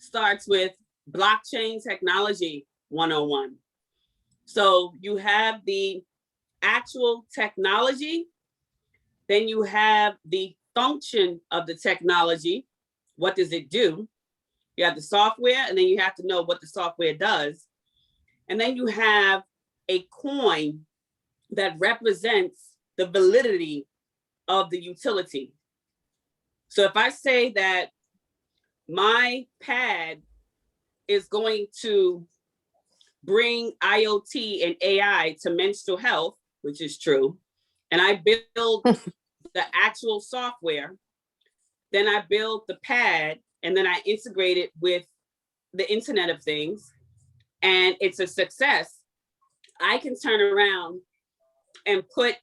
starts with blockchain technology 101. So you have the actual technology, then you have the function of the technology. What does it do? You have the software, and then you have to know what the software does. And then you have a coin that represents the validity of the utility. So if I say that my pad is going to bring IoT and AI to menstrual health, which is true, and I build the actual software, then I build the pad, and then I integrate it with the Internet of Things, and it's a success, I can turn around and put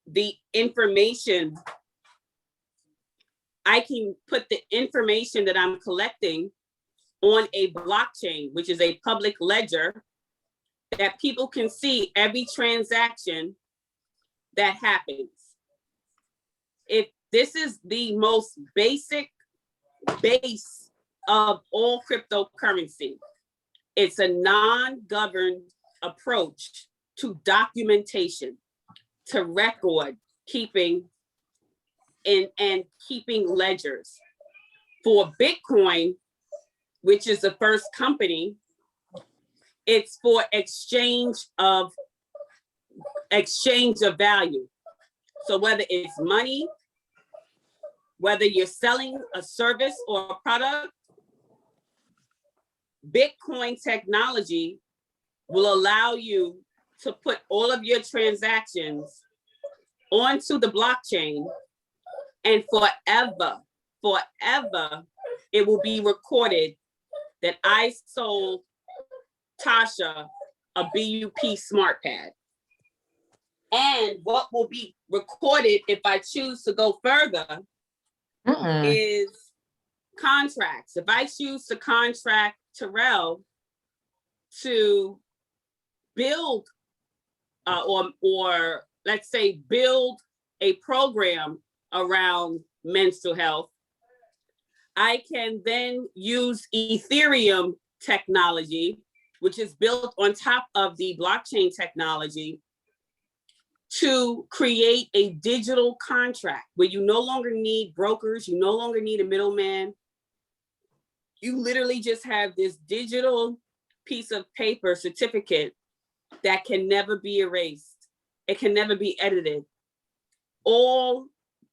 the information, I can put the information that I'm collecting on a blockchain, which is a public ledger that people can see every transaction that happens. If this is the most basic base of all cryptocurrency, it's a non-governed approach to documentation, to record keeping and keeping ledgers. For Bitcoin, which is the first company, it's for exchange of value. So whether it's money, whether you're selling a service or a product, Bitcoin technology will allow you to put all of your transactions onto the blockchain, and forever, it will be recorded that I sold Tasha a BUP smart pad. And what will be recorded if I choose to go further is contracts. If I choose to contract Terrell to build or let's say build a program around menstrual health, I can then use Ethereum technology, which is built on top of the blockchain technology, to create a digital contract where you no longer need brokers, you no longer need a middleman. You literally just have this digital piece of paper certificate that can never be erased. It can never be edited. All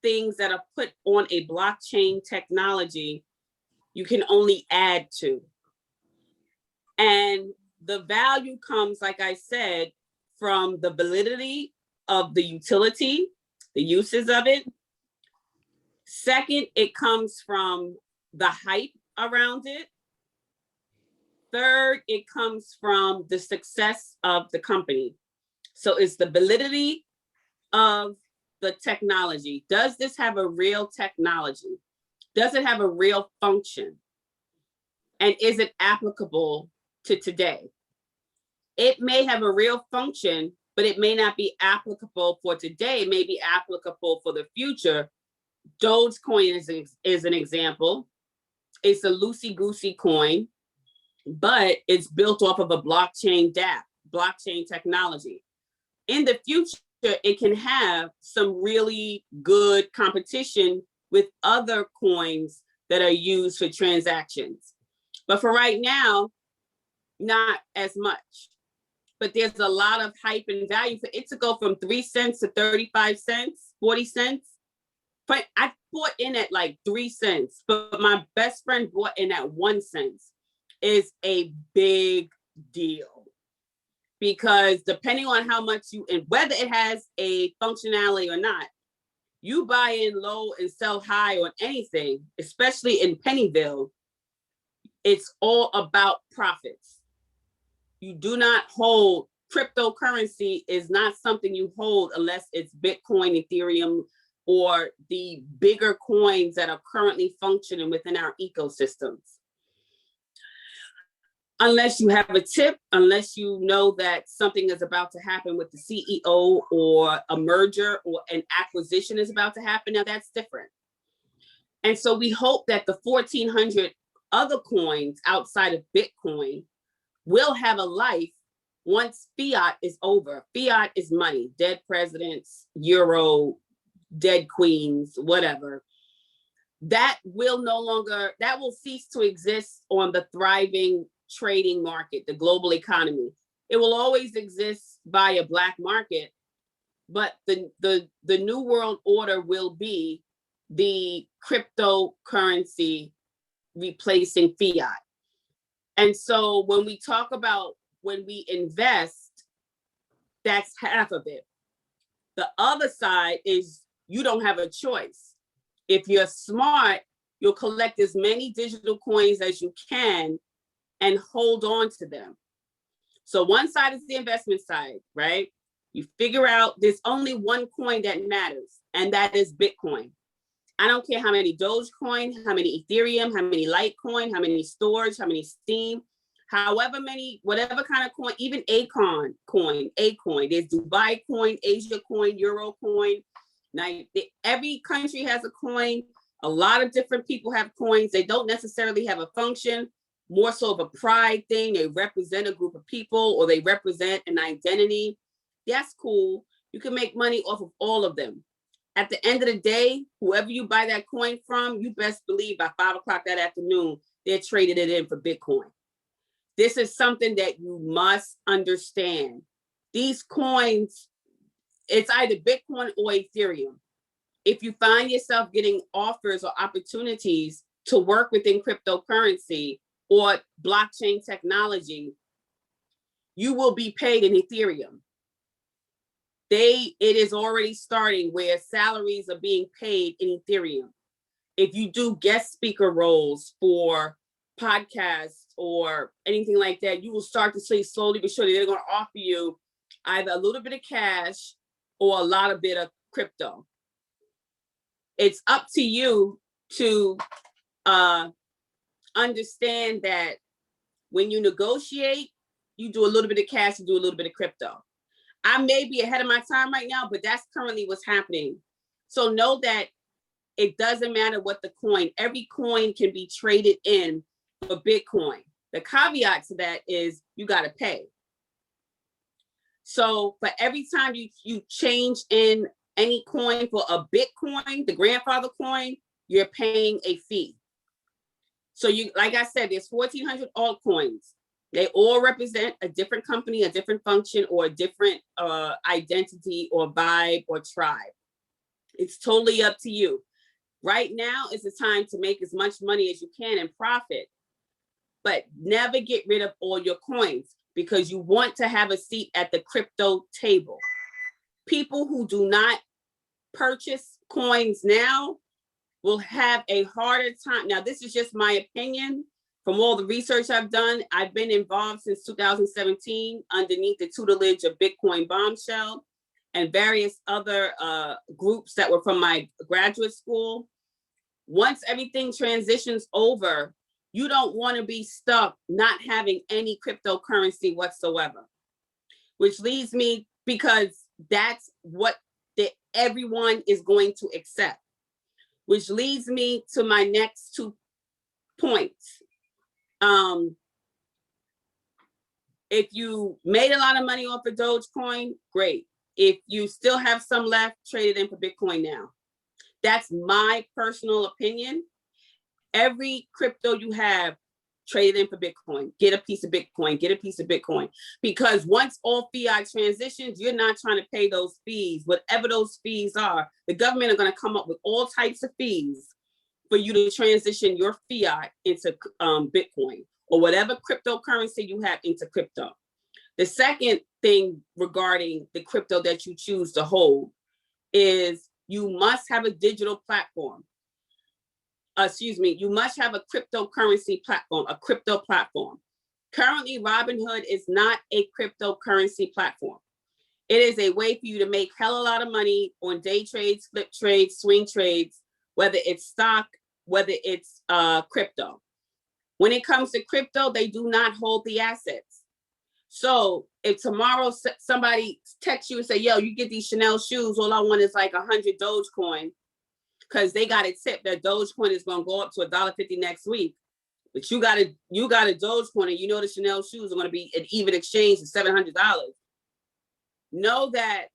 things that are put on a blockchain technology, you can only add to. And the value comes, like I said, from the validity of the utility, the uses of it. Second, it comes from the hype around it. Third, it comes from the success of the company. So it's the validity of the technology. Does this have a real technology? Does it have a real function? And is it applicable to today? It may have a real function, but it may not be applicable for today. It may be applicable for the future. Dogecoin is an example. It's a loosey-goosey coin, but it's built off of a blockchain dApp, blockchain technology. In the future, it can have some really good competition with other coins that are used for transactions. But for right now, not as much. But there's a lot of hype and value for it to go from 3 cents to 35 cents, 40 cents. But I bought in at like 3 cents, but my best friend bought in at 1 cent. Is a big deal, because depending on how much you, and whether it has a functionality or not, you buy in low and sell high on anything, especially in Pennyville, it's all about profits. You do not hold, cryptocurrency is not something you hold unless it's Bitcoin, Ethereum, or the bigger coins that are currently functioning within our ecosystems. Unless you have a tip, unless you know that something is about to happen with the CEO, or a merger or an acquisition is about to happen, now that's different. And so we hope that the 1,400 other coins outside of Bitcoin will have a life once fiat is over. Fiat is money, dead presidents, euro, dead queens, whatever. That will no longer, that will cease to exist on the thriving trading market, the global economy. It will always exist by a black market, but the new world order will be the cryptocurrency replacing fiat. And so when we talk about when we invest, that's half of it. The other side is you don't have a choice. If you're smart, you'll collect as many digital coins as you can and hold on to them. So one side is the investment side, right? You figure out there's only one coin that matters, and that is Bitcoin. I don't care how many Dogecoin, how many Ethereum, how many Litecoin, how many Storj, how many Steem, however many, whatever kind of coin, even Acorn coin, there's Dubai coin, Asia coin, Euro coin. Now, every country has a coin. A lot of different people have coins. They don't necessarily have a function, more so of a pride thing. They represent a group of people or they represent an identity. That's cool. You can make money off of all of them. At the end of the day, whoever you buy that coin from, you best believe by 5 o'clock that afternoon, they're trading it in for Bitcoin. This is something that you must understand. These coins, it's either Bitcoin or Ethereum. If you find yourself getting offers or opportunities to work within cryptocurrency or blockchain technology, you will be paid in Ethereum. It is already starting where salaries are being paid in Ethereum. If you do guest speaker roles for podcasts or anything like that, you will start to see slowly but surely they're going to offer you either a little bit of cash or a lot of bit of crypto. It's up to you to understand that when you negotiate, you do a little bit of cash, you do a little bit of crypto. I may be ahead of my time right now, but that's currently what's happening. So know that it doesn't matter what the coin, every coin can be traded in for Bitcoin. The caveat to that is you got to pay. So for every time you change in any coin for a Bitcoin, the grandfather coin, you're paying a fee. So you, like I said, there's 1,400 altcoins. They all represent a different company, a different function, or a different identity or vibe or tribe. It's totally up to you. Right now is the time to make as much money as you can and profit, but never get rid of all your coins because you want to have a seat at the crypto table. People who do not purchase coins now will have a harder time. Now, this is just my opinion. From all the research I've done, I've been involved since 2017 underneath the tutelage of Bitcoin Bombshell and various other groups that were from my graduate school. Once everything transitions over, you don't want to be stuck not having any cryptocurrency whatsoever, which leads me, because that's what everyone is going to accept, which leads me to my next 2 points. If you made a lot of money off of Dogecoin, great. If you still have some left, trade it in for Bitcoin now. That's my personal opinion. Every crypto you have, trade it in for Bitcoin. Get a piece of Bitcoin, get a piece of Bitcoin. Because once all fiat transitions, you're not trying to pay those fees. Whatever those fees are, the government are going to come up with all types of fees for you to transition your fiat into Bitcoin or whatever cryptocurrency you have into crypto. The second thing regarding the crypto that you choose to hold is you must have a digital platform. You must have a cryptocurrency platform, a crypto platform. Currently, Robinhood is not a cryptocurrency platform. It is a way for you to make hell a lot of money on day trades, flip trades, swing trades, whether it's stock, whether it's crypto. When it comes to crypto, they do not hold the assets. So if tomorrow somebody texts you and say, yo, you get these Chanel shoes, all I want is like 100 Dogecoin, because they got it tipped that Dogecoin is going to go up to $1.50 next week. but you got a Dogecoin, and you know the Chanel shoes are going to be an even exchange of $700. Know that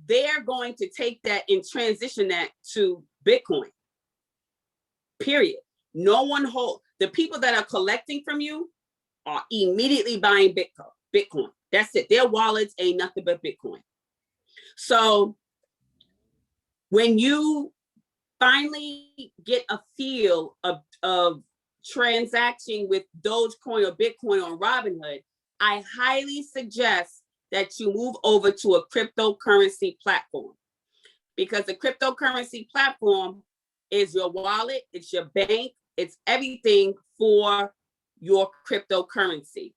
they're going to take that and transition that to Bitcoin. Period. No one the people that are collecting from you are immediately buying Bitcoin. That's it. Their wallets ain't nothing but Bitcoin. So when you finally get a feel of transacting with Dogecoin or Bitcoin on Robinhood, I highly suggest that you move over to a cryptocurrency platform, because the cryptocurrency platform is your wallet, it's your bank, it's everything for your cryptocurrency.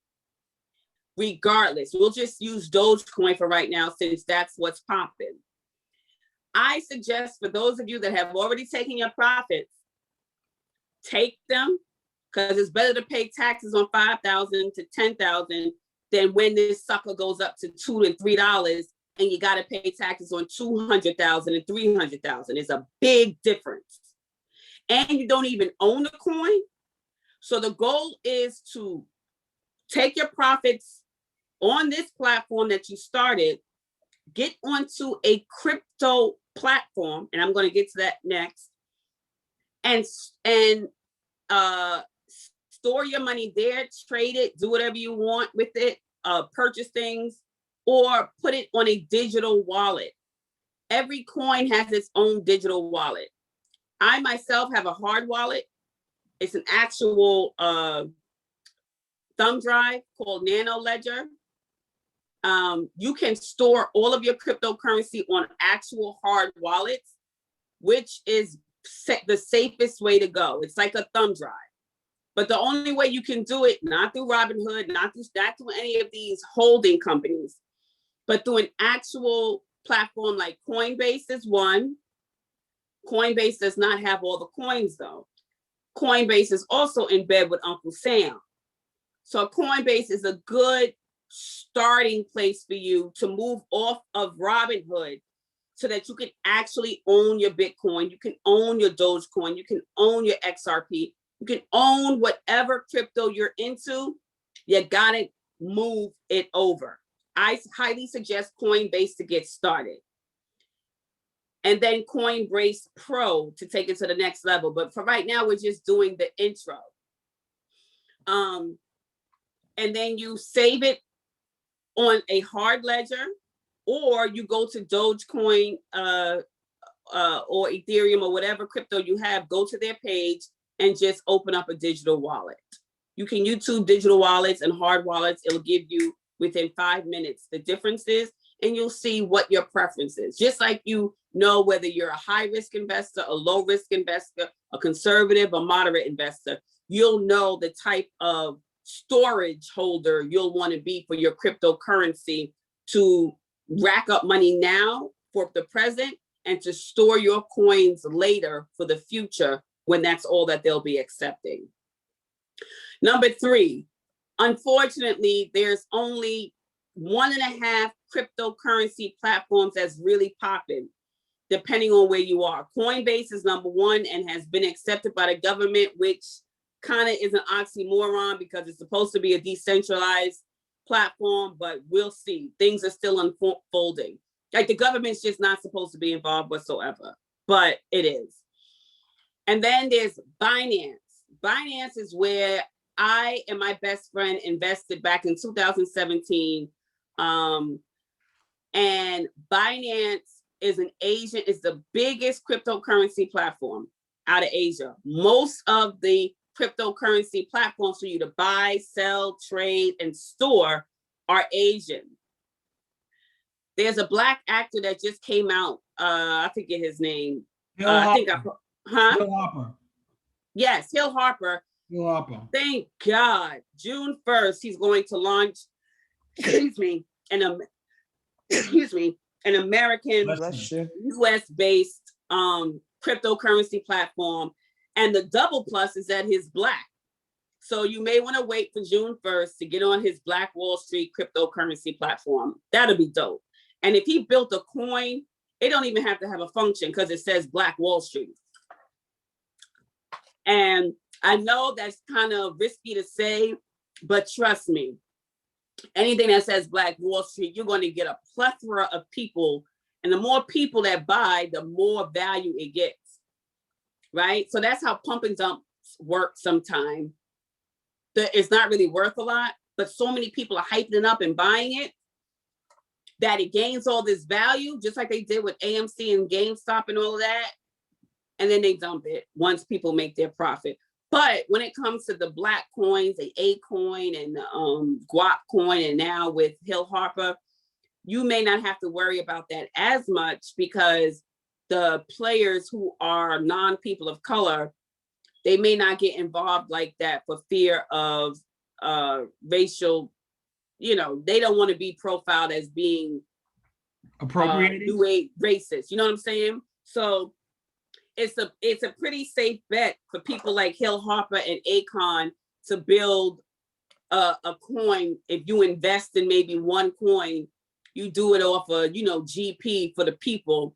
Regardless, we'll just use Dogecoin for right now since that's what's popping. I suggest for those of you that have already taken your profits, take them, because it's better to pay taxes on $5,000 to $10,000 than when this sucker goes up to $2 and $3 and you got to pay taxes on $200,000 and $300,000. It's a big difference. And you don't even own the coin. So the goal is to take your profits on this platform that you started, get onto a crypto platform, and I'm going to get to that next, and store your money there, trade it, do whatever you want with it, purchase things, or put it on a digital wallet. Every coin has its own digital wallet. I myself have a hard wallet. It's an actual thumb drive called Nano Ledger. You can store all of your cryptocurrency on actual hard wallets, which is the safest way to go. It's like a thumb drive. But the only way you can do it, not through Robinhood, not through any of these holding companies, but through an actual platform like Coinbase is one. Coinbase does not have all the coins though. Coinbase is also in bed with Uncle Sam. So Coinbase is a good starting place for you to move off of Robinhood so that you can actually own your Bitcoin, you can own your Dogecoin, you can own your XRP, you can own whatever crypto you're into. You gotta move it over. I highly suggest Coinbase to get started. And then Coinbase Pro to take it to the next level. But for right now, we're just doing the intro. And then you save it on a hard ledger, or you go to Dogecoin or Ethereum or whatever crypto you have, go to their page and just open up a digital wallet. You can YouTube digital wallets and hard wallets. It'll give you within 5 minutes the differences, and you'll see what your preference is. Just like you know whether you're a high risk investor, a low risk investor, a conservative, a moderate investor, you'll know the type of storage holder you'll want to be for your cryptocurrency to rack up money now for the present and to store your coins later for the future when that's all that they'll be accepting. Number 3, unfortunately, there's only 1.5 cryptocurrency platforms that's really popping, depending on where you are. Coinbase is number 1 and has been accepted by the government, which kind of is an oxymoron because it's supposed to be a decentralized platform, but we'll see. Things are still unfolding. Like the government's just not supposed to be involved whatsoever, but it is. And then there's Binance. Binance is where I and my best friend invested back in 2017. And Binance is the biggest cryptocurrency platform out of Asia. Most of the cryptocurrency platforms for you to buy, sell, trade, and store are Asian. There's a Black actor that just came out. I forget his name. Hill Harper. Yes, Hill Harper. Hill Harper. Thank God. June 1st, he's going to launch, an American US-based cryptocurrency platform. And the double plus is that he's Black. So you may want to wait for June 1st to get on his Black Wall Street cryptocurrency platform. That'll be dope. And if he built a coin, it don't even have to have a function because it says Black Wall Street. And I know that's kind of risky to say, but trust me, anything that says Black Wall Street, you're going to get a plethora of people. And the more people that buy, the more value it gets, right? So that's how pump and dumps work sometimes. It's not really worth a lot, but so many people are hyping it up and buying it that it gains all this value, just like they did with AMC and GameStop and all of that. And then they dump it once people make their profit. But when it comes to the Black coins, the A coin and the Guap coin, and now with Hill Harper, you may not have to worry about that as much because the players who are non-people of color, they may not get involved like that for fear of racial, you know, they don't want to be profiled as being Appropriating. new age racist. You know what I'm saying? So it's a pretty safe bet for people like Hill Harper and Akon to build a coin. If you invest in maybe one coin, you do it off a, you know, GP for the people,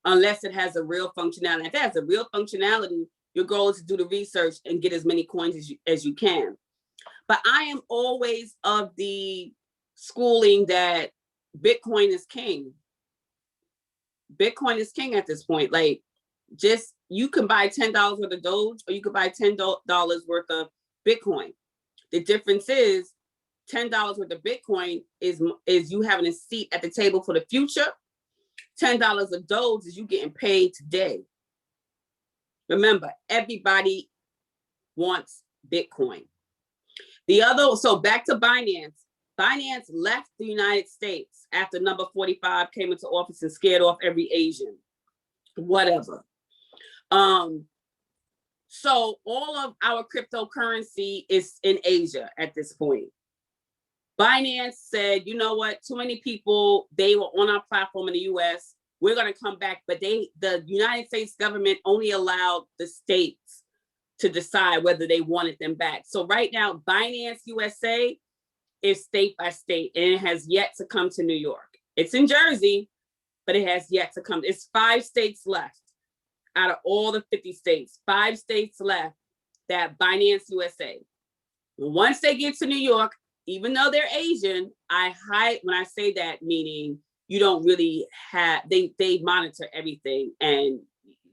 unless it has a real functionality. If it has a real functionality, your goal is to do the research and get as many coins as you can. But I am always of the schooling that Bitcoin is king. Bitcoin is king at this point. Like, just, you can buy $10 worth of Doge, or you could buy $10 worth of Bitcoin. The difference is $10 worth of Bitcoin is you having a seat at the table for the future. $10 of Doge is you getting paid today. Remember, everybody wants Bitcoin. So back to Binance. Binance left the United States after number 45 came into office and scared off every Asian, whatever. So all of our cryptocurrency is in Asia at this point. Binance said, you know what, too many people, they were on our platform in the US, we're gonna come back, but the United States government only allowed the states to decide whether they wanted them back. So right now, Binance USA is state by state, and it has yet to come to New York. It's in Jersey, but it has yet to come. It's 5 states left out of all the 50 states, 5 states left that Binance USA. Once they get to New York, even though they're Asian, when I say that, meaning you don't really have, they monitor everything, and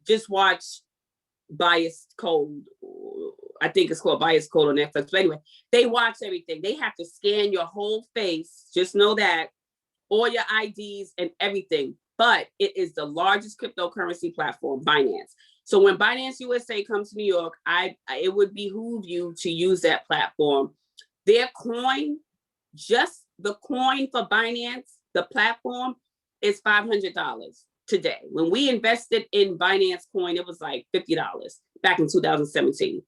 just watch Biased Code. I think it's called Biased Code on Netflix. But anyway, they watch everything. They have to scan your whole face. Just know that, all your IDs and everything. But it is the largest cryptocurrency platform, Binance. So when Binance USA comes to New York, it would behoove you to use that platform. Their coin, just the coin for Binance, the platform, is $500 today. When we invested in Binance coin, it was like $50 back in 2017.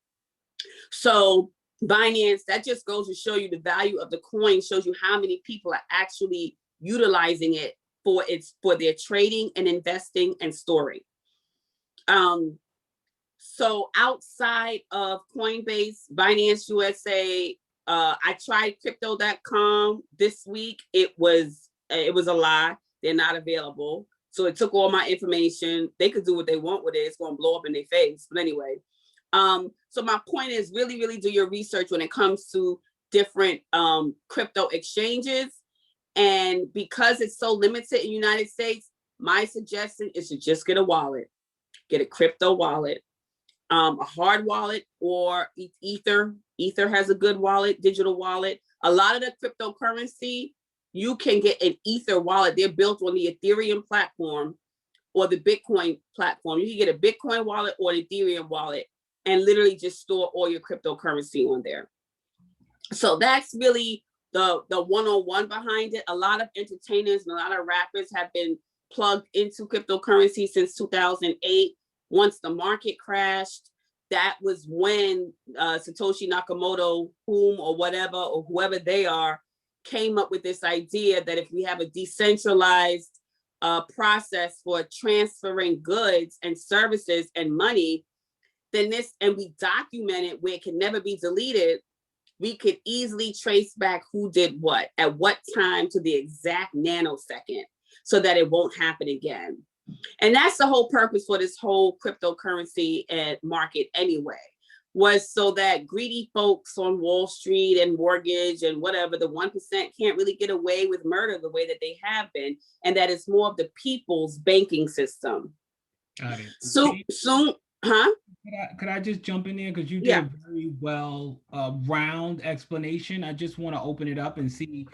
So Binance, that just goes to show you the value of the coin, shows you how many people are actually utilizing it for their trading and investing and storing. So outside of Coinbase, Binance USA, I tried crypto.com this week. It was a lie. They're not available. So it took all my information. They could do what they want with it. It's going to blow up in their face. But anyway, so my point is really, really do your research when it comes to different crypto exchanges. And because it's so limited in the United States, my suggestion is to just get a wallet, get a crypto wallet, a hard wallet, or Ether. Ether has a good wallet, digital wallet. A lot of the cryptocurrency, you can get an Ether wallet. They're built on the Ethereum platform or the Bitcoin platform. You can get a Bitcoin wallet or an Ethereum wallet and literally just store all your cryptocurrency on there. So that's really the 101 behind it. A lot of entertainers and a lot of rappers have been plugged into cryptocurrency since 2008. Once the market crashed, that was when Satoshi Nakamoto, whoever they are, came up with this idea that if we have a decentralized process for transferring goods and services and money, then and we document it where it can never be deleted, we could easily trace back who did what at what time to the exact nanosecond so that it won't happen again. And that's the whole purpose for this whole cryptocurrency and market anyway. was so that greedy folks on Wall Street and mortgage and whatever, the 1% can't really get away with murder the way that they have been, and that it's more of the people's banking system. Got it. Soon, huh? Could I just jump in there? Because you did Yeah. a very well round explanation. I just want to open it up and see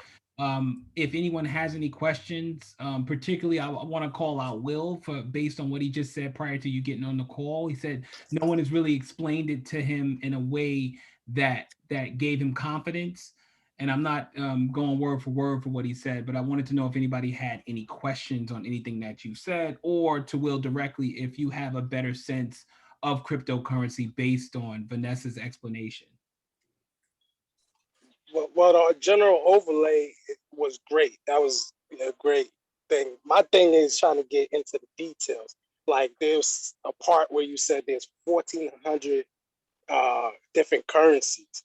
if anyone has any questions. Particularly, I want to call out Will for based on what he just said prior to you getting on the call. He said no one has really explained it to him in a way that gave him confidence. And I'm not going word for word for what he said, but I wanted to know if anybody had any questions on anything that you said, or to Will directly, if you have a better sense of cryptocurrency based on Vanessa's explanation. Well, the general overlay was great. That was a great thing. My thing is trying to get into the details. Like there's a part where you said there's 1,400 different currencies.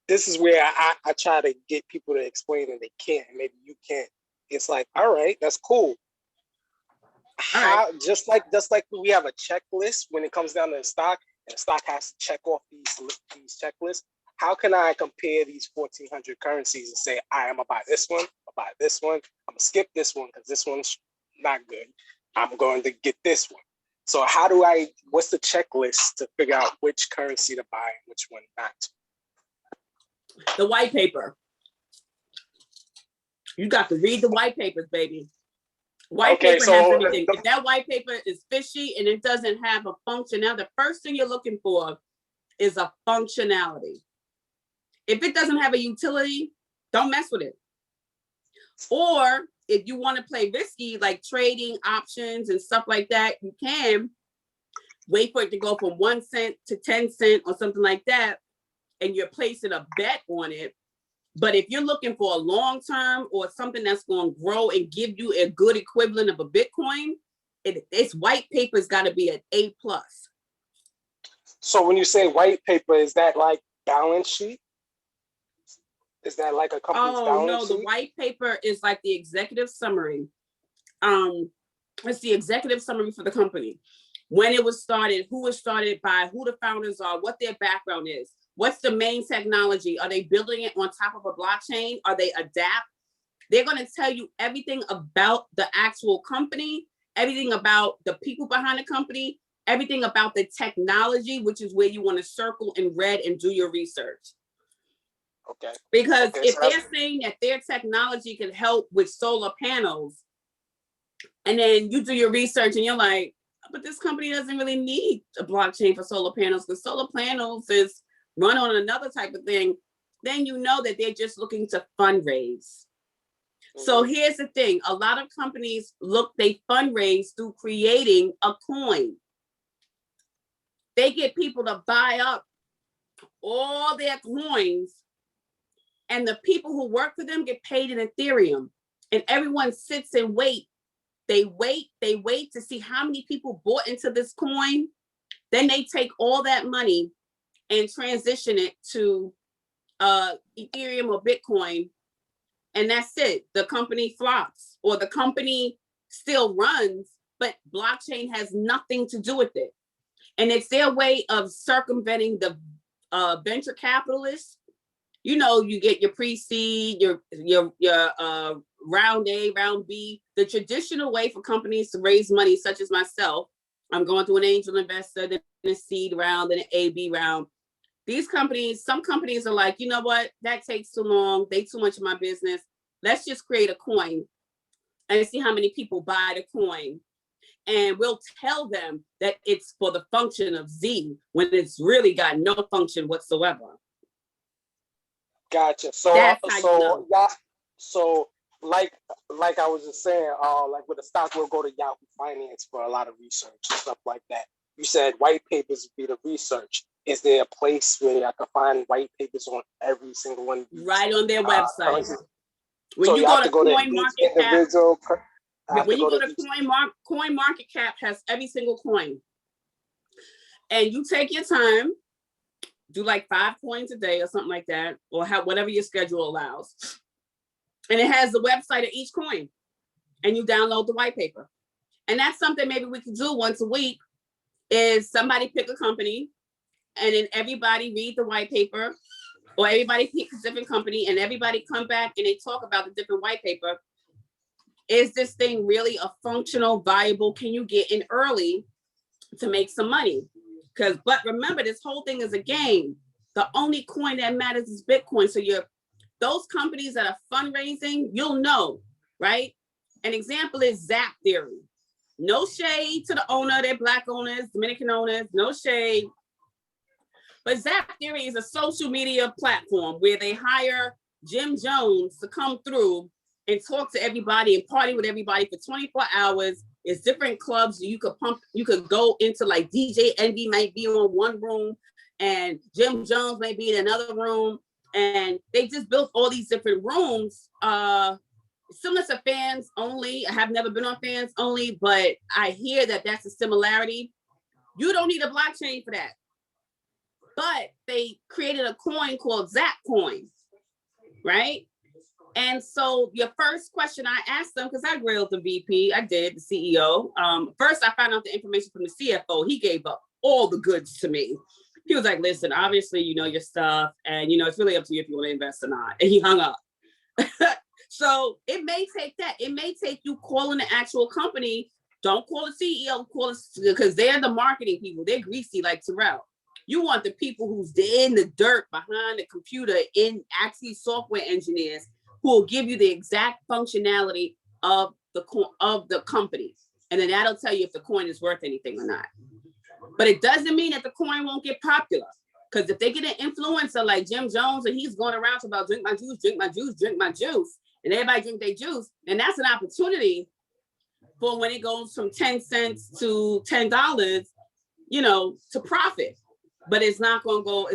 This is where I try to get people to explain and they can't. Maybe you can't. It's like, all right, that's cool. How just like we have a checklist when it comes down to the stock, and the stock has to check off these checklists. How can I compare these 1,400 currencies and say, I'm gonna buy this one, I'll buy this one, I'm gonna skip this one because this one's not good. I'm going to get this one. So what's the checklist to figure out which currency to buy and which one not? The white paper. You got to read the white papers, baby. White paper has everything. If that white paper is fishy and it doesn't have a function, now the first thing you're looking for is a functionality. If it doesn't have a utility, don't mess with it. Or if you want to play risky, like trading options and stuff like that, you can wait for it to go from 1 cent to 10 cents or something like that, and you're placing a bet on it. But if you're looking for a long term or something that's going to grow and give you a good equivalent of a Bitcoin, it's white paper's got to be an A+. So when you say white paper, is that like balance sheet? Is that like a company's balance sheet? The white paper is like the executive summary. It's the executive summary for the company. When it was started, who was started by, who the founders are, what their background is. What's the main technology? Are they building it on top of a blockchain? Are they adapt? They're going to tell you everything about the actual company, everything about the people behind the company, everything about the technology, which is where you want to circle in red and do your research. Okay. Because if they're saying that their technology can help with solar panels, and then you do your research and you're like, but this company doesn't really need a blockchain for solar panels because solar panels is run on another type of thing, then you know that they're just looking to fundraise. So here's the thing. A lot of companies they fundraise through creating a coin. They get people to buy up all their coins, and the people who work for them get paid in Ethereum. And everyone sits and wait. They wait to see how many people bought into this coin. Then they take all that money and transition it to Ethereum or Bitcoin. And that's it. The company flops, or the company still runs, but blockchain has nothing to do with it. And it's their way of circumventing the venture capitalists. You know, you get your pre-seed, your round A, round B. The traditional way for companies to raise money, such as myself, I'm going through an angel investor, then a seed round, then an A, B round. Some companies are like, you know what, that takes too long. They too much of my business. Let's just create a coin and see how many people buy the coin. And we'll tell them that it's for the function of Z when it's really got no function whatsoever. Gotcha. So like I was just saying, like with the stock, we'll go to Yahoo Finance for a lot of research and stuff like that. You said white papers would be the research. Is there a place where I can find white papers on every single one? Right on their website. When so you go to CoinMarketCap, when you go to CoinMarketCap has every single coin. And you take your time, do like 5 coins a day or something like that, or whatever your schedule allows. And it has the website of each coin. And you download the white paper. And that's something maybe we could do once a week, is somebody pick a company and then everybody read the white paper, or everybody pick a different company, and everybody come back and they talk about the different white paper. Is this thing really a functional, viable? Can you get in early to make some money? But remember, this whole thing is a game. The only coin that matters is Bitcoin. So those companies that are fundraising, you'll know, right? An example is Zap Theory. No shade to the owner, they're Black owners, Dominican owners, no shade. But Zap Theory is a social media platform where they hire Jim Jones to come through and talk to everybody and party with everybody for 24 hours. It's different clubs you could go into, like DJ Envy might be on one room and Jim Jones may be in another room. And they just built all these different rooms, similar to Fans Only. I have never been on Fans Only, but I hear that that's a similarity. You don't need a blockchain for that. But they created a coin called Zap Coin, right? And so your first question I asked them, because I grilled the VP, I did, the CEO. First, I found out the information from the CFO. He gave up all the goods to me. He was like, listen, obviously, you know your stuff, and, you know, it's really up to you if you want to invest or not. And he hung up. So it may take that. It may take you calling the actual company. Don't call the CEO, call it, because they're the marketing people. They're greasy like Terrell. You want the people who's in the dirt behind the computer, in actually software engineers, who will give you the exact functionality of the company. And then that'll tell you if the coin is worth anything or not. But it doesn't mean that the coin won't get popular. Because if they get an influencer like Jim Jones and he's going around about drink my juice, drink my juice, drink my juice, and everybody drink their juice, and that's an opportunity for when it goes from 10 cents to $10, you know, to profit. But it's not going to go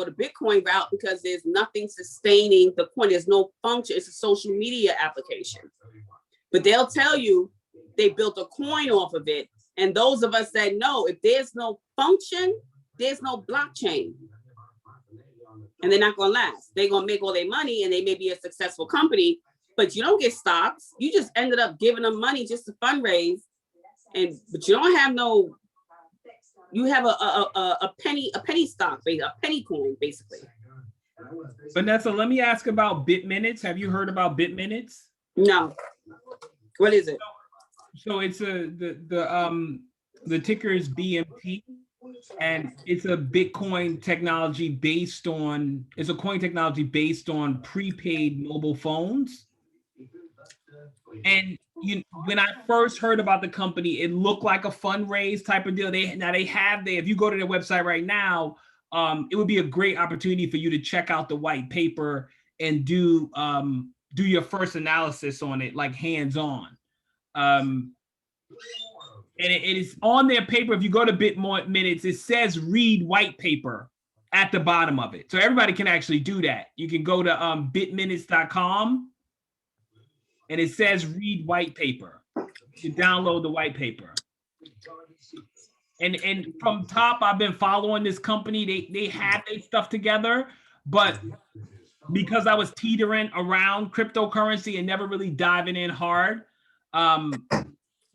the Bitcoin route because there's nothing sustaining the coin. There's no function. It's a social media application. But they'll tell you they built a coin off of it. And those of us that know, if there's no function, there's no blockchain. And they're not going to last. They're going to make all their money and they may be a successful company, but you don't get stocks. You just ended up giving them money just to fundraise. But you don't have no, you have a penny stock, a penny coin, basically. Vanessa, let me ask about BitMinutes. Have you heard about BitMinutes? No. What is it? So it's the ticker is BMT, and it's a Bitcoin technology based on, it's a coin technology based on prepaid mobile phones. And when I first heard about the company, it looked like a fundraise type of deal. If you go to their website right now, it would be a great opportunity for you to check out the white paper and do your first analysis on it, like hands-on. And it is on their paper. If you go to BitMinutes, it says read white paper at the bottom of it. So everybody can actually do that. You can go to bitminutes.com and it says read white paper. You download the white paper. And from top, I've been following this company. They had their stuff together, but because I was teetering around cryptocurrency and never really diving in hard,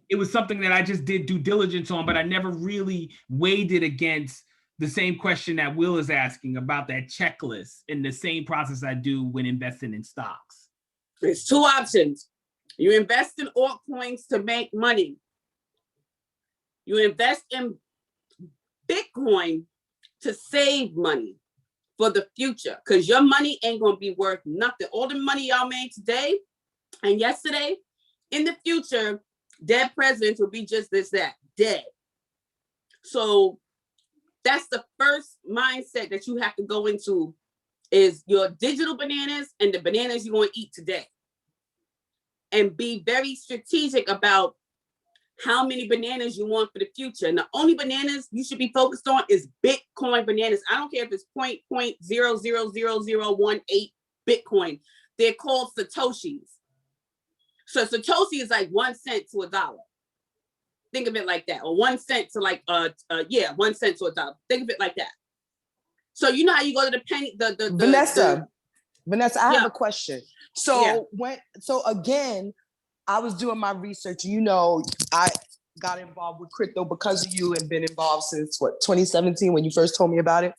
it was something that I just did due diligence on, but I never really weighed it against the same question that Will is asking about that checklist and the same process I do when investing in stocks. There's two options. You invest in altcoins to make money. You invest in Bitcoin to save money for the future, because your money ain't going to be worth nothing. All the money y'all made today and yesterday, in the future, dead presidents will be just that, dead. So that's the first mindset that you have to go into, is your digital bananas and the bananas you're going to eat today. And be very strategic about how many bananas you want for the future. And the only bananas you should be focused on is Bitcoin bananas. I don't care if it's 0.0000018 Bitcoin. They're called Satoshis. So Satoshi is like 1 cent to $1. Think of it like that. Or 1 cent to 1 cent to $1. Think of it like that. So you know how you go to the penny, Vanessa, I have a question. So again, I was doing my research. You know, got involved with crypto because of you and been involved since what, 2017 when you first told me about it.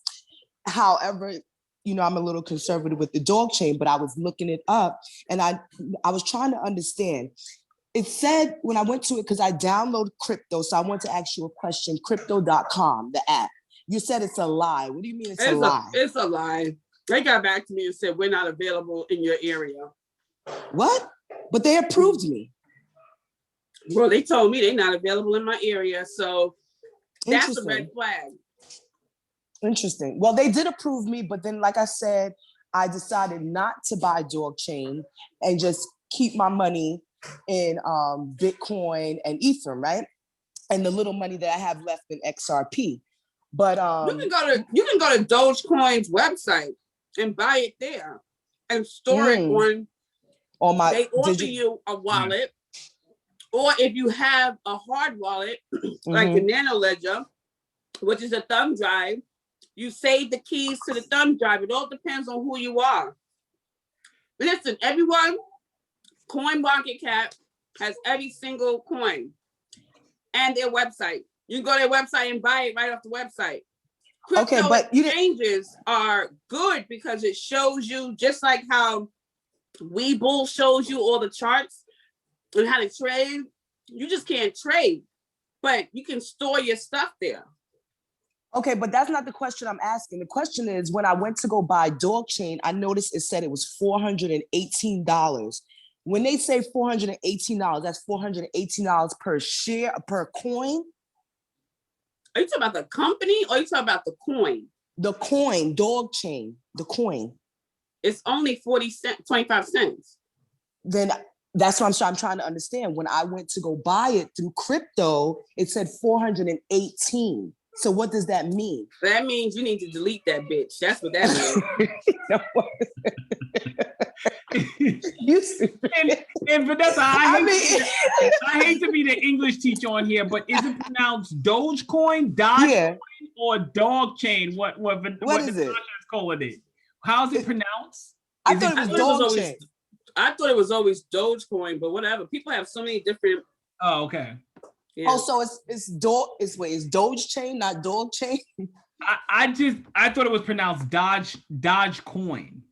However, I'm a little conservative with the dog chain, but I was looking it up and I was trying to understand. It said when I went to it, because I downloaded crypto, so I want to ask you a question, crypto.com, the app. You said it's a lie. What do you mean it's a lie? It's a lie. They got back to me and said, we're not available in your area. What? But they approved me. Well, they told me they're not available in my area. So that's a red flag. Interesting. Well, they did approve me, but then, like I said, I decided not to buy dog chain and just keep my money in Bitcoin and Ethereum, right? And the little money that I have left in XRP. But you can go to Dogecoin's website and buy it there and store it on my. They offer you a wallet, or if you have a hard wallet like the Nano Ledger, which is a thumb drive, you save the keys to the thumb drive. It all depends on who you are. Listen, everyone, CoinMarketCap has every single coin and their website. You can go to their website and buy it right off the website. Crypto exchanges are good because it shows you, just like how Webull shows you all the charts and how to trade. You just can't trade, but you can store your stuff there. Okay, but that's not the question I'm asking. The question is, when I went to go buy dog chain, I noticed it said it was $418. When they say $418, that's $418 per share, per coin. Are you talking about the company or are you talking about the coin? The coin, dog chain, the coin. It's only 25 cents. Then that's what I'm trying to understand. When I went to go buy it through crypto, it said 418. So what does that mean? That means you need to delete that bitch. That's what that means. and Vanessa, I hate to be the English teacher on here, but is it pronounced Dogecoin, Dogecoin, or Dog Chain? What is it? Calling it? How's it pronounced? I thought it was Dog Chain. I thought it was always Dogecoin, but whatever. People have so many different. Oh, okay. Yeah. Oh, so it's Doge Chain, not Dog Chain? I thought it was pronounced Dogecoin.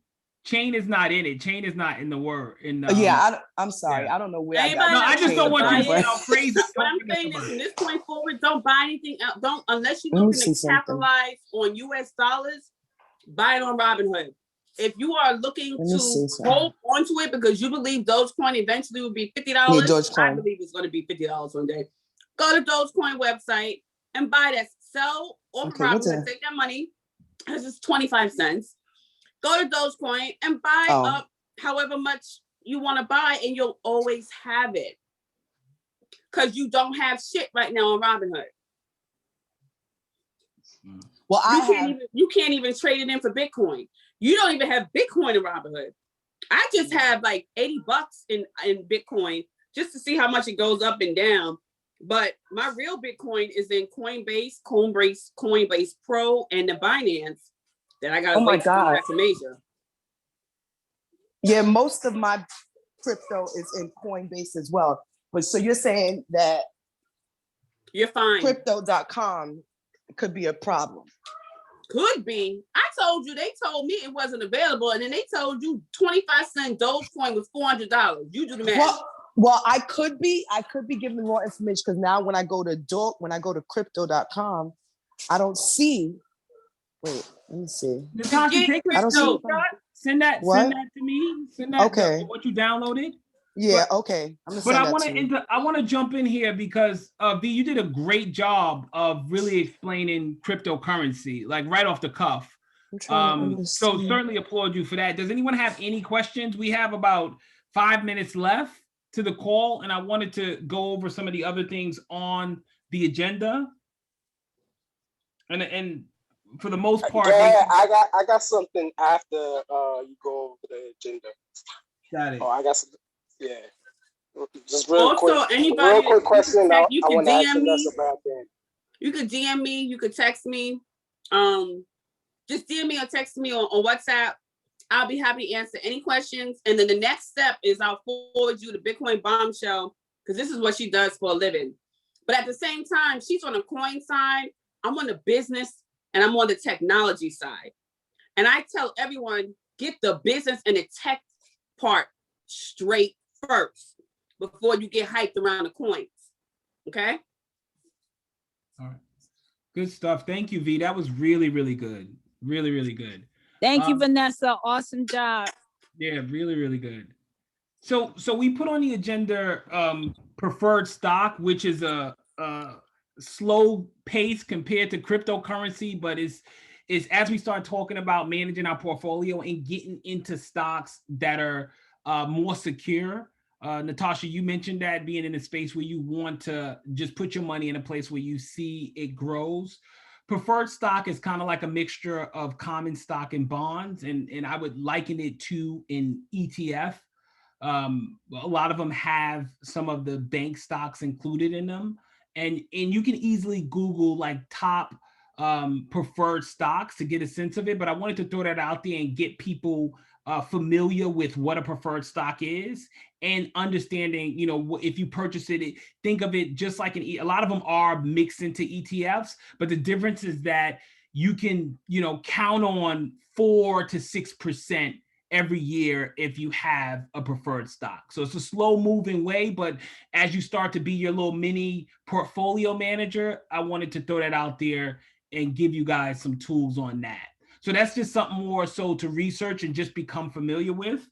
Chain is not in it. Chain is not in the word. I'm sorry. Yeah. I don't know where I just don't want you to get crazy. What I'm saying is, from this point forward, don't buy anything else. Don't, unless you're looking to capitalize on US dollars, buy it on Robinhood. If you are looking to hold onto it because you believe Dogecoin eventually will be $50, I believe it's going to be $50 one day. Go to Dogecoin website and buy that. Sell off Robinhood. Take that money, because it's 25 cents. Go to Dogecoin and buy up however much you want to buy, and you'll always have it. Because you don't have shit right now on Robinhood. Well, you can't even trade it in for Bitcoin. You don't even have Bitcoin in Robinhood. I just have like $80 in Bitcoin just to see how much it goes up and down. But my real Bitcoin is in Coinbase Pro, and the Binance that I got to wait for from Asia. Yeah, most of my crypto is in Coinbase as well. But so you're saying that you're fine. Crypto.com could be a problem. Could be. They told me it wasn't available, and then they told you 25-cent Dogecoin was $400. You do the math. Well, I could be giving more information, because now when I go to crypto.com, I don't see. Wait, let me see. Natasha, take a screenshot. Send that to me. Send that what you downloaded. Yeah, okay. But I want to jump in here because V, you did a great job of really explaining cryptocurrency, like right off the cuff. So certainly applaud you for that. Does anyone have any questions? We have about 5 minutes left to the call, and I wanted to go over some of the other things on the agenda. And for the most part, I got something after you go over the agenda. Got it. Oh, I got some. Yeah. Just real quick question. I want to ask you about that. You could DM me. You could text me. Just DM me or text me on WhatsApp. I'll be happy to answer any questions. And then the next step is I'll forward you the Bitcoin Bombshell, because this is what she does for a living. But at the same time, she's on the coin side, I'm on the business, and I'm on the technology side. And I tell everyone, get the business and the tech part straight first before you get hyped around the coins. Okay? All right. Good stuff. Thank you, V. That was really, really good. Really, really good. Thank you, Um, Vanessa. Awesome job. Yeah, really, really good. So we put on the agenda preferred stock, which is a slow pace compared to cryptocurrency, but is as we start talking about managing our portfolio and getting into stocks that are more secure. Natasha, you mentioned that being in a space where you want to just put your money in a place where you see it grows. Preferred stock is kind of like a mixture of common stock and bonds, and I would liken it to an ETF. A lot of them have some of the bank stocks included in them, and you can easily Google like top preferred stocks to get a sense of it. But I wanted to throw that out there and get people familiar with what a preferred stock is and understanding, you know, if you purchase it, think of it just like a lot of them are mixed into ETFs, but the difference is that you can, you know, count on 4 to 6% every year if you have a preferred stock. So it's a slow moving way, but as you start to be your little mini portfolio manager, I wanted to throw that out there and give you guys some tools on that. So that's just something more so to research and just become familiar with.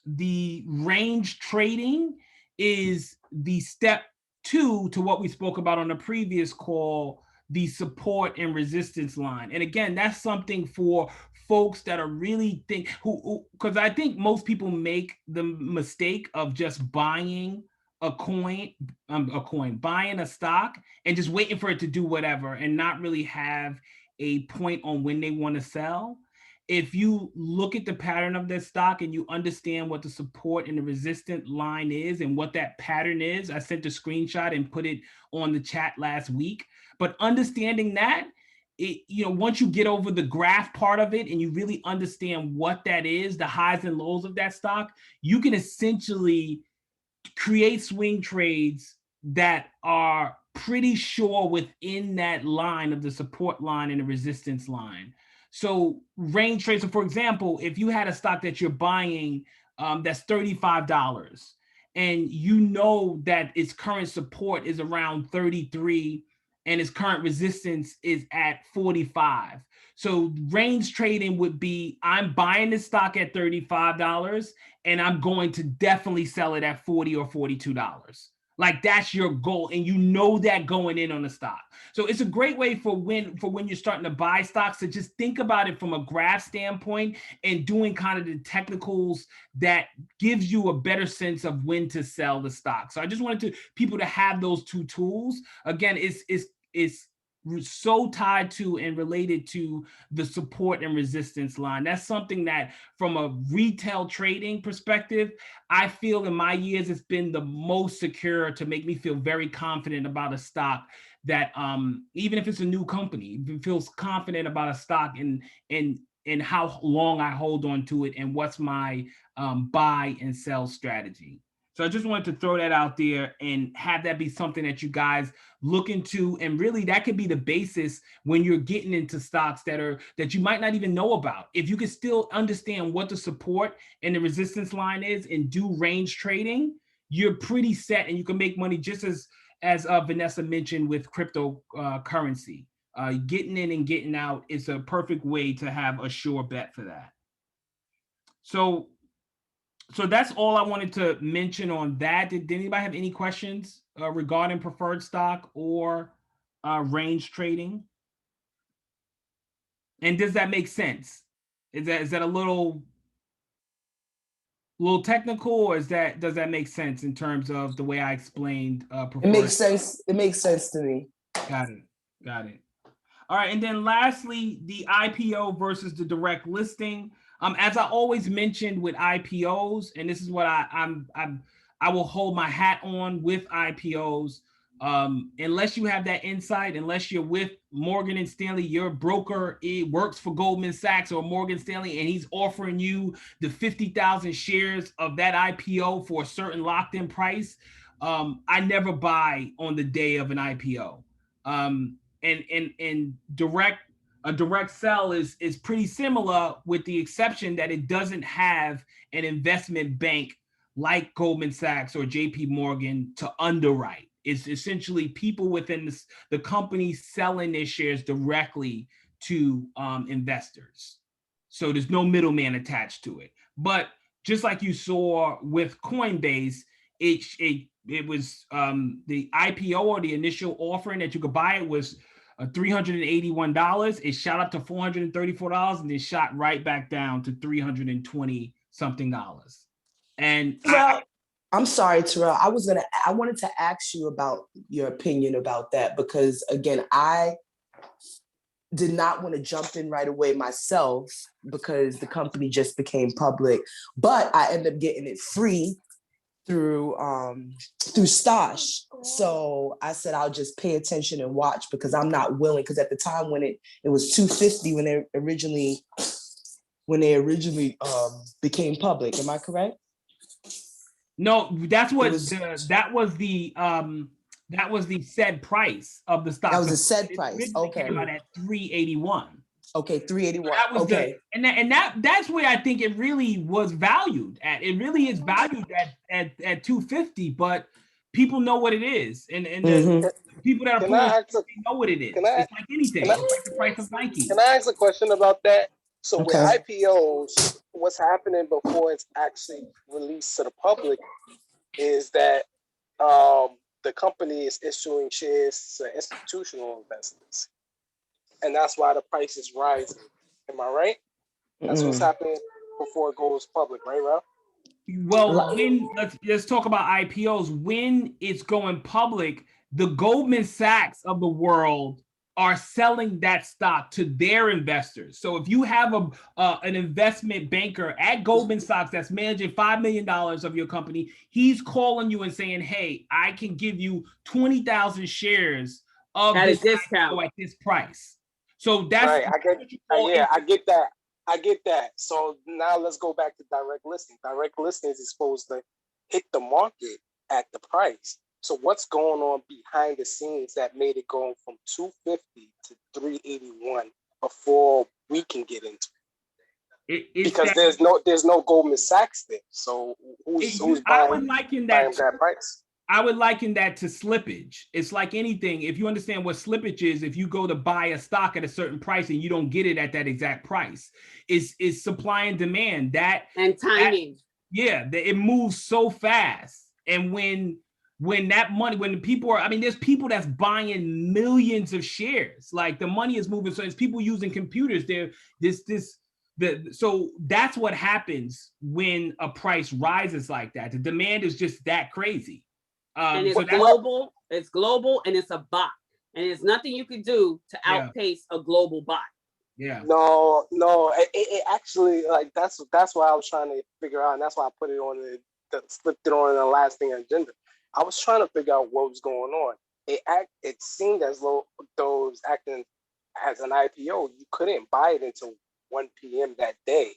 The range trading is the step 2 to what we spoke about on the previous call, the support and resistance line. And again, that's something for folks that are really because I think most people make the mistake of just buying buying a stock and just waiting for it to do whatever and not really have a point on when they want to sell. If you look at the pattern of that stock and you understand what the support and the resistance line is and what that pattern is, I sent a screenshot and put it on the chat last week. But understanding that, once you get over the graph part of it and you really understand what that is, the highs and lows of that stock, you can essentially create swing trades that are pretty sure within that line of the support line and the resistance line. So range trades, so for example, if you had a stock that you're buying that's $35 and you know that its current support is around 33 and its current resistance is at 45. So range trading would be, I'm buying this stock at $35 and I'm going to definitely sell it at $40 or $42. Like that's your goal, and you know that going in on the stock. So it's a great way for when you're starting to buy stocks to just think about it from a graph standpoint and doing kind of the technicals that gives you a better sense of when to sell the stock. So I just wanted people to have those two tools. Again, it's so tied to and related to the support and resistance line. That's something that from a retail trading perspective, I feel in my years, it's been the most secure to make me feel very confident about a stock that even if it's a new company, it feels confident about a stock and how long I hold on to it and what's my buy and sell strategy. So I just wanted to throw that out there and have that be something that you guys look into. And really that could be the basis when you're getting into stocks that you might not even know about. If you can still understand what the support and the resistance line is and do range trading, you're pretty set and you can make money just as Vanessa mentioned with cryptocurrency. Getting in and getting out is a perfect way to have a sure bet for that. So that's all I wanted to mention on that. Did anybody have any questions regarding preferred stock or range trading? And does that make sense? Is that a little technical, or does that make sense in terms of the way I explained preferred? It makes sense. It makes sense to me. Got it. All right, and then lastly, the IPO versus the direct listing. As I always mentioned with IPOs, and this is what I will hold my hat on with IPOs. Unless you have that insight, unless you're with Morgan and Stanley, your broker works for Goldman Sachs or Morgan Stanley, and he's offering you the 50,000 shares of that IPO for a certain locked-in price. I never buy on the day of an IPO. And a direct sell is pretty similar, with the exception that it doesn't have an investment bank like Goldman Sachs or JP Morgan to underwrite. It's essentially people within the company selling their shares directly to investors. So there's no middleman attached to it. But just like you saw with Coinbase, it was the IPO, or the initial offering that you could buy it, was $381. It shot up to $434, and then shot right back down to $320 something. And Well, I'm sorry, Terrell. I wanted to ask you about your opinion about that, because again, I did not want to jump in right away myself because the company just became public, but I ended up getting it free through Stash. So I said I'll just pay attention and watch, because I'm not willing, because at the time when it was $250 when they originally became public. Am I correct? no, that's what was- that was the said price of the stock. That was a The- said it price. originally Okay. came out at 381. Okay, 381. That was Okay. that's where I think it really was valued at. It really is valued at 250, but people know what it is, and Mhm. the people that are Can pulling I ask a, know what it is. can I- It's like anything. can I- It's like the price of Nike. can I ask a question about that? So with Okay. IPOs, what's happening before it's actually released to the public is that the company is issuing shares to institutional investors, and that's why the price is rising. Am I right? That's what's happening before it goes public, right, Ralph? Well, let's talk about IPOs. When it's going public, the Goldman Sachs of the world are selling that stock to their investors. So if you have an investment banker at Goldman Sachs that's managing $5 million of your company, he's calling you and saying, "Hey, I can give you 20,000 shares of At a this discount. IPO at this price." So that's Right. I get that. I get that. So now let's go back to direct listing. Direct listings is supposed to hit the market at the price. So what's going on behind the scenes that made it go from 250 to 381 before we can get into it? Because there's no Goldman Sachs there. So who's I buying would liken buying that. that price? I would liken that to slippage. It's like anything. If you understand what slippage is, if you go to buy a stock at a certain price and you don't get it at that exact price, it's supply and demand. And timing. It moves so fast. And when that money, when the people are, I mean, there's people that's buying millions of shares. Like the money is moving. So it's people using computers. So that's what happens when a price rises like that. The demand is just that crazy. And it's So global and it's a bot. And there's nothing you can do to outpace a global bot. Yeah. No, it actually, like, that's why I was trying to figure out, and that's why I put it on slipped it on the last thing agenda. I was trying to figure out what was going on. It seemed as though those acting as an IPO, you couldn't buy it until 1 p.m. that day,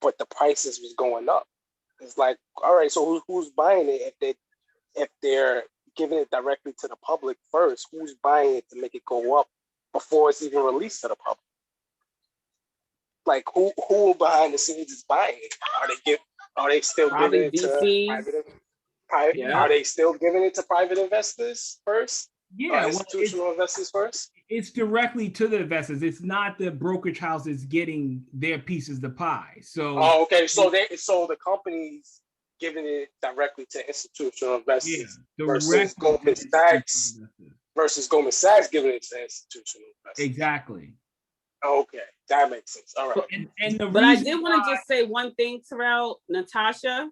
but the prices was going up. It's like, all right, so who's buying it if they're giving it directly to the public first? Who's buying it to make it go up before it's even released to the public? Like who behind the scenes is buying it? Are they still Probably giving it VCs. to private? Yeah. Are they still giving it to private investors first? Yeah. Institutional investors first? It's directly to the investors. It's not the brokerage houses getting their pieces of the pie. So. Oh, okay. So the companies giving it directly to institutional investors versus Goldman Sachs giving it to institutional investors. Exactly. Okay, that makes sense. All right. But I did want to just say one thing, Terrell, Natasha.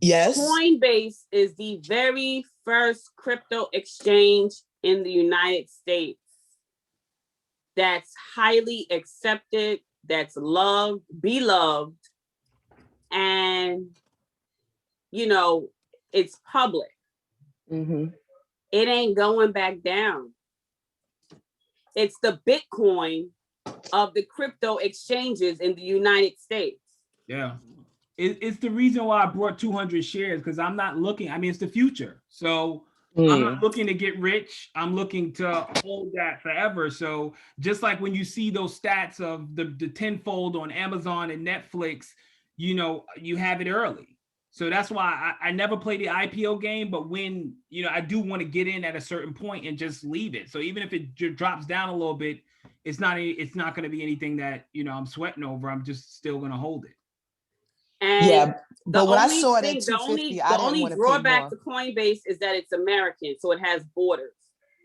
Yes. Coinbase is the very first crypto exchange in the United States that's highly accepted, that's beloved, and it's public. Mm-hmm. It ain't going back down. It's the Bitcoin of the crypto exchanges in the United States. Yeah. It's the reason why I brought 200 shares, because I'm not looking. I mean, it's the future. So I'm not looking to get rich. I'm looking to hold that forever. So just like when you see those stats of the tenfold on Amazon and Netflix, you know, you have it early. So that's why I never play the IPO game. But when, you know, I do want to get in at a certain point and just leave it. So even if it drops down a little bit, it's not going to be anything that, you know, I'm sweating over. I'm just still going to hold it. And Yeah, but when I only saw it thing, at 250, the I didn't only want to pay drawback more. to Coinbase is that it's American, so it has borders.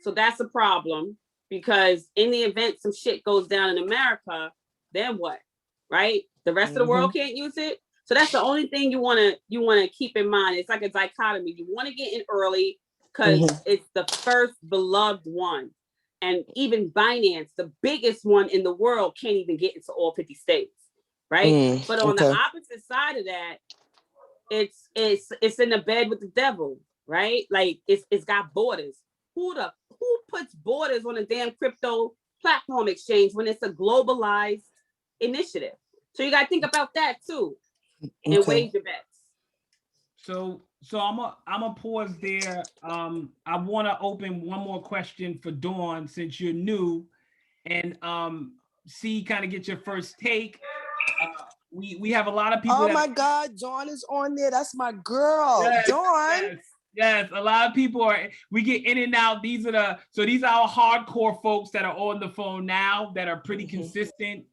So that's a problem, because in the event some shit goes down in America, then what? Right? The rest of the world can't use it. So that's the only thing you wanna keep in mind. It's like a dichotomy. You want to get in early because it's the first beloved one. And even Binance, the biggest one in the world, can't even get into all 50 states. Right. But on the opposite side of that, it's in the bed with the devil, right? Like it's got borders. Who puts borders on a damn crypto platform exchange when it's a globalized initiative? So you got to think about that too, and wage your bets. So I'm a pause there. I want to open one more question for Dawn, since you're new, and see, kind of get your first take. We have a lot of people. Oh my God, Dawn is on there. That's my girl, yes, Dawn. Yes, a lot of people we get in and out. These are our hardcore folks that are on the phone now, that are pretty consistent.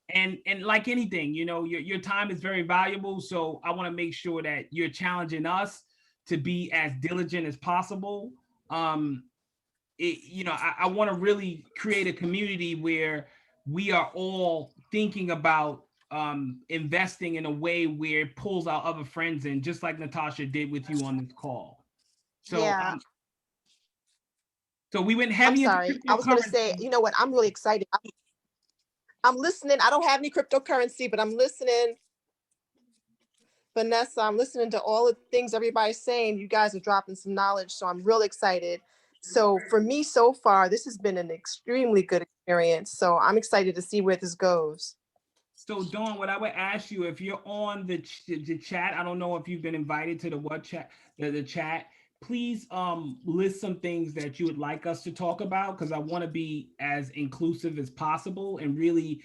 And like anything, you know, your time is very valuable. So I want to make sure that you're challenging us to be as diligent as possible. You know, I want to really create a community where we are all thinking about investing in a way where it pulls our other friends in, just like Natasha did with you on this call. So, yeah. So we went heavy. I'm sorry. I was going to say, you know what? I'm really excited. I'm listening. I don't have any cryptocurrency, but I'm listening. Vanessa, I'm listening to all the things everybody's saying. You guys are dropping some knowledge, so I'm really excited. So for me, so far, this has been an extremely good experience. So I'm excited to see where this goes. So Dawn, what I would ask you, if you're on the chat, I don't know if you've been invited to the chat, please list some things that you would like us to talk about, because I want to be as inclusive as possible and really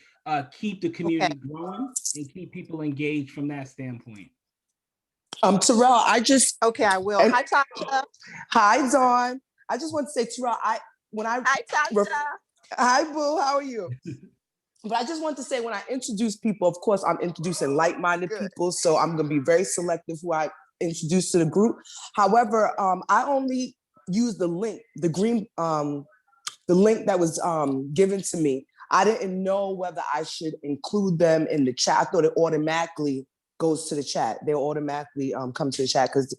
keep the community growing and keep people engaged from that standpoint. Terrell, I will. Hi, Tasha. Hi, Dawn. I just want to say, Terrell, hi, Tasha. Hi, Boo. How are you? But I just want to say, when I introduce people, of course, I'm introducing like-minded people, so I'm going to be very selective who I introduce to the group. However, I only use the link, the link that was given to me. I didn't know whether I should include them in the chat. I thought it automatically goes to the chat. They automatically come to the chat, because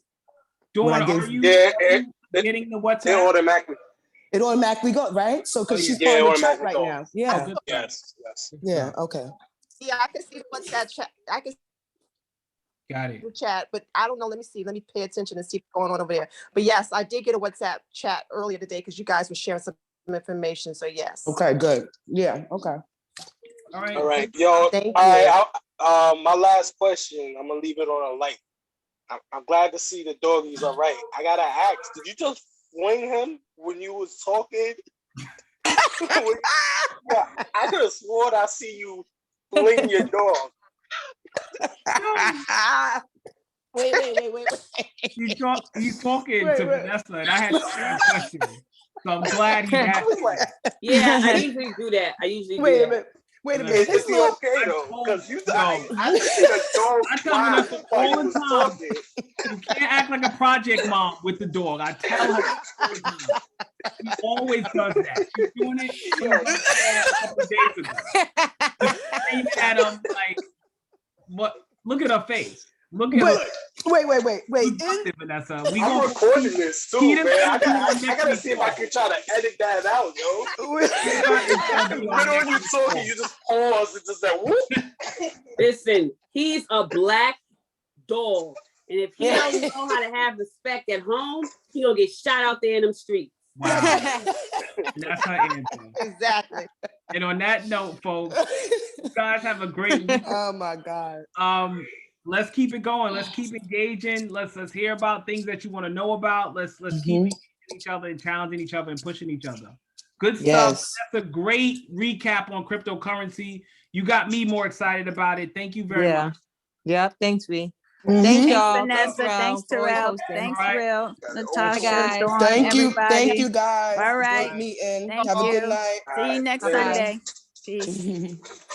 Dawn, are you getting the WhatsApp? It automatically goes, right? So because she's part of the chat right now. Yeah. Yes. Yeah. Okay. Yeah, I can see what's that chat. I can. Got it. The chat, but I don't know. Let me see. Let me pay attention and see what's going on over there. But yes, I did get a WhatsApp chat earlier today because you guys were sharing some information. So yes. Okay. Good. Yeah. Okay. All right. All right, yo. Thank you. My last question. I'm gonna leave it on a light. I'm glad to see the doggies are right. I gotta ask, did you just fling him when you was talking? Yeah, I could have sworn I see you fling your dog. Wait. He's talking to Vanessa, and I had the same question. So I'm glad he asked. Yeah, I usually do that. Wait a minute. Is he okay though? Because I see the dog. I tell Vanessa all the time, you can't act like a project mom with the dog. I tell her all the time. She always does that. She's doing it a couple of days ago. She's at him like, what? Look at her face. Look at her. Wait. Vanessa. I'm recording this too, man. I gotta see if I can try to edit that out, yo. When you talking, you just pause and just like, whoop. Listen, he's a black dog. And if he don't know how to have respect at home, he gonna get shot out there in them streets. Wow. That's her answer. Exactly. And on that note, folks, you guys have a great week. Oh my God. let's keep it going. Let's keep engaging. Let's hear about things that you want to know about. Let's keep engaging each other and challenging each other and pushing each other. Good stuff. Yes. That's a great recap on cryptocurrency. You got me more excited about it. Thank you very much. Yeah, thanks, V. Mhm. Thanks, Thanks, y'all. Vanessa. Thanks, for always Terrell. hosting. Thanks, All right. Will. Natasha, guys. Dawn, Thank you. everybody. Thank you, guys. All Great right. meeting. Thank Have a good you. night. See you next Bye-bye. Sunday. Peace.